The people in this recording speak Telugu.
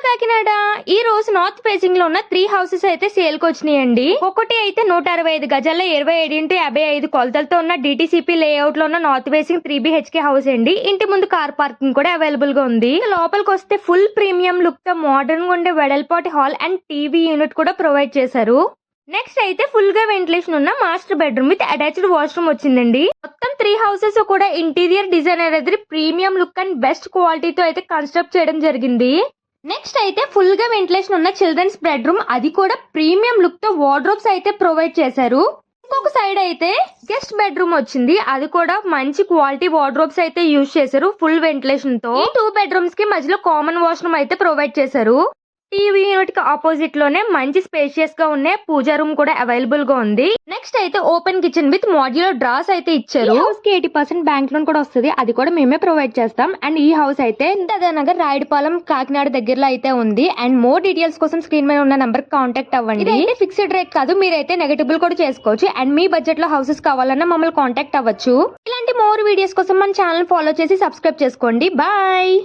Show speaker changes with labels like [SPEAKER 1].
[SPEAKER 1] కాకినాడ ఈ రోజు నార్త్ ఫేసింగ్ లో ఉన్న 3 హౌసెస్ అయితే సేల్ కి వచ్చినాయండి. ఒకటి అయితే 165 గజాల్లో 27x55 కొలతలతో ఉన్న డిటిసిపి లేఅవుట్ లో ఉన్న నార్త్ ఫేసింగ్ 3 BHK హౌస్ అండి. ఇంటి ముందు కార్ పార్కింగ్ కూడా అవైలబుల్ గా ఉంది. లోపలికి వస్తే ఫుల్ ప్రీమియం లుక్ తో మోడర్న్ గా ఉండే వెడల్పాటి హాల్ అండ్ టీవీ యూనిట్ కూడా ప్రొవైడ్ చేశారు. నెక్స్ట్ అయితే ఫుల్ గా వెంటిలేషన్ ఉన్న master bedroom with attached washroom వచ్చిందండి. మొత్తం 3 హౌసెస్ కూడా ఇంటీరియర్ డిజైన్ అనేది ప్రీమియం లుక్ అండ్ బెస్ట్ క్వాలిటీతో అయితే కన్స్ట్రక్ట్ చేయడం జరిగింది. నెక్స్ట్ అయితే ఫుల్ గా వెంటిలేషన్ ఉన్న చిల్డ్రన్స్ బెడ్రూమ్, అది కూడా ప్రీమియం లుక్ తో వార్డ్రోబ్స్ అయితే ప్రొవైడ్ చేశారు. ఇంకొక సైడ్ అయితే గెస్ట్ బెడ్రూమ్ వచ్చింది, అది కూడా మంచి క్వాలిటీ వార్డ్రోబ్స్ అయితే యూజ్ చేశారు ఫుల్ వెంటిలేషన్ తో. ఈ 2 బెడ్రూమ్స్ కి మధ్యలో కామన్ వాష్రూమ్ అయితే ప్రొవైడ్ చేశారు. టీవీ యూనిట్ కి ఆపోజిట్ లోనే మంచి స్పేషియస్ గా ఉన్న పూజా రూమ్ కూడా అవైలబుల్ గా ఉంది. నెక్స్ట్ అయితే open kitchen with modular drawers అయితే ఇచ్చారు. హౌస్ కి 80% బ్యాంక్ లోన్ కూడా వస్తుంది, అది కూడా మేమే ప్రొవైడ్ చేస్తాం. అండ్ ఈ హౌస్ అయితే నగర్ రాయుడుపాలెం కాకినాడ దగ్గరలో అయితే ఉంది. అండ్ మోర్ డీటెయిల్స్ కోసం స్క్రీన్ మీద ఉన్న నంబర్ కాంటాక్ట్ అవ్వండి. ఇదైతే ఫిక్స్డ్ రేట్ కాదు, మీరైతే నెగటిబుల్ కూడా చేసుకోవచ్చు. అండ్ మీ బడ్జెట్ లో హౌసెస్ కావాలన్నా మమ్మల్ని కాంటాక్ట్ అవ్వచ్చు. ఇలాంటి మోర్ వీడియోస్ కోసం మన ఛానల్ ఫాలో చేసి సబ్స్క్రైబ్ చేసుకోండి. బాయ్.